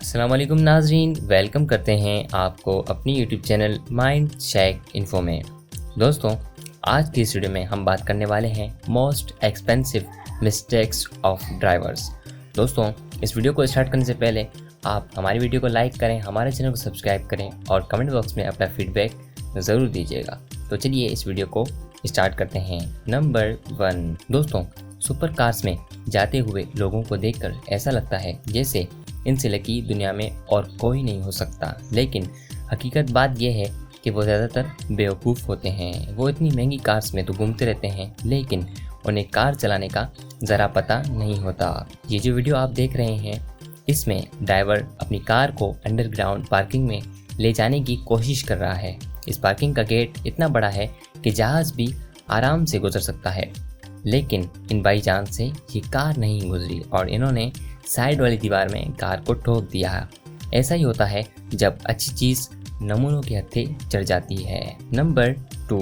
अस्सलाम वालेकुम नाजरीन, वेलकम करते हैं आपको अपनी YouTube channel mind shake info में। दोस्तों, आज की इस वीडियो में हम बात करने वाले हैं most expensive mistakes of drivers. दोस्तों, इस वीडियो को स्टार्ट करने से पहले आप हमारी वीडियो को लाइक करें, हमारे चैनल को सब्सक्राइब करें और कमेंट बॉक्स में अपना फीडबैक ज़रूर दीजिएगा। तो चलिए इस वीडियो को स्टार्ट करते हैं। नंबर 1, दोस्तों, सुपर कार्स में जाते हुए लोगों को देखकर ऐसा लगता है जैसे इनसे लकी दुनिया में और कोई नहीं हो सकता, लेकिन हकीकत बात यह है कि वो ज़्यादातर बेवकूफ़ होते हैं। वो इतनी महंगी कार्स में तो घूमते रहते हैं, लेकिन उन्हें कार चलाने का ज़रा पता नहीं होता। ये जो वीडियो आप देख रहे हैं, इसमें ड्राइवर अपनी कार को अंडरग्राउंड पार्किंग में ले जाने की कोशिश कर रहा है। इस पार्किंग का गेट इतना बड़ा है कि जहाज़ भी आराम से गुजर सकता है, लेकिन इन बाई चांस से ये कार नहीं गुजरी और इन्होंने साइड वाली दीवार में कार को ठोक दिया। ऐसा ही होता है जब अच्छी चीज़ नमूनों के हत्थे चढ़ जाती है। नंबर 2,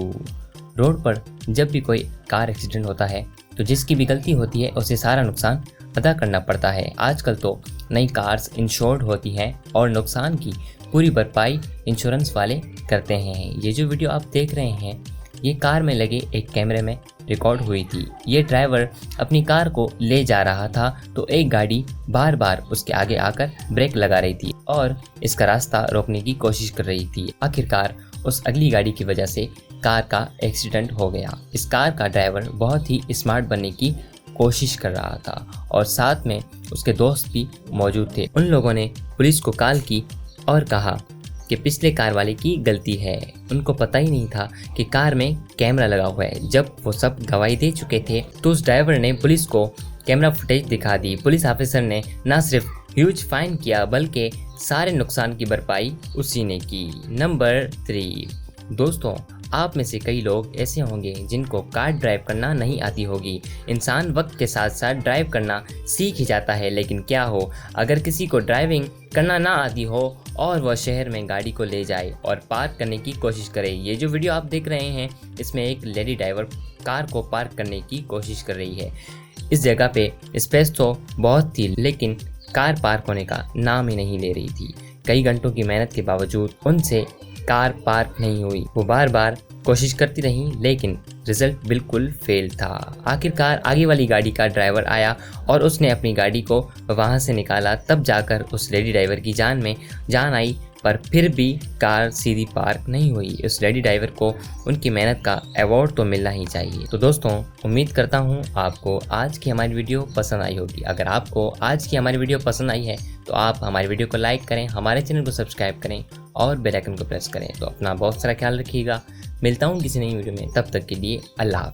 रोड पर जब भी कोई कार एक्सीडेंट होता है तो जिसकी भी गलती होती है उसे सारा नुकसान अदा करना पड़ता है। आजकल तो नई कार्स इंश्योर्ड होती हैं और नुकसान की पूरी भरपाई इंश्योरेंस वाले करते हैं। ये जो वीडियो आप देख रहे हैं, ये कार में लगे एक कैमरे में रिकॉर्ड हुई थी। ये ड्राइवर अपनी कार को ले जा रहा था तो एक गाड़ी बार बार उसके आगे आकर ब्रेक लगा रही थी और इसका रास्ता रोकने की कोशिश कर रही थी। आखिरकार उस अगली गाड़ी की वजह से कार का एक्सीडेंट हो गया। इस कार का ड्राइवर बहुत ही स्मार्ट बनने की कोशिश कर रहा था और साथ में उसके दोस्त भी मौजूद थे। उन लोगों ने पुलिस को कॉल की और कहा कि पिछले कार वाले की गलती है। उनको पता ही नहीं था कि कार में कैमरा लगा हुआ है। जब वो सब गवाही दे चुके थे तो उस ड्राइवर ने पुलिस को कैमरा फुटेज दिखा दी। पुलिस ऑफिसर ने न सिर्फ ह्यूज फाइन किया बल्कि सारे नुकसान की भरपाई उसी ने की। नंबर 3, दोस्तों, आप में से कई लोग ऐसे होंगे जिनको कार ड्राइव करना नहीं आती होगी। इंसान वक्त के साथ साथ ड्राइव करना सीख ही जाता है, लेकिन क्या हो अगर किसी को ड्राइविंग करना ना आती हो और वह शहर में गाड़ी को ले जाए और पार्क करने की कोशिश करे। ये जो वीडियो आप देख रहे हैं, इसमें एक लेडी ड्राइवर कार को पार्क करने की कोशिश कर रही है। इस जगह पे स्पेस तो बहुत थी, लेकिन कार पार्क होने का नाम ही नहीं ले रही थी। कई घंटों की मेहनत के बावजूद उनसे कार पार्क नहीं हुई। वो बार बार कोशिश करती रही, लेकिन रिजल्ट बिल्कुल फेल था। आखिरकार आगे वाली गाड़ी का ड्राइवर आया और उसने अपनी गाड़ी को वहां से निकाला। तब जाकर उस लेडी ड्राइवर की जान में जान आई, पर फिर भी कार सीधी पार्क नहीं हुई। उस लेडी ड्राइवर को उनकी मेहनत का अवार्ड तो मिलना ही चाहिए। तो दोस्तों, उम्मीद करता हूँ आपको आज की हमारी वीडियो पसंद आई होगी। अगर आपको आज की हमारी वीडियो पसंद आई है तो आप हमारी वीडियो को लाइक करें, हमारे चैनल को सब्सक्राइब करें और बेल आइकन को प्रेस करें। तो अपना बहुत सारा ख्याल रखिएगा। मिलता हूँ किसी नई वीडियो में, तब तक के लिए अल्लाह।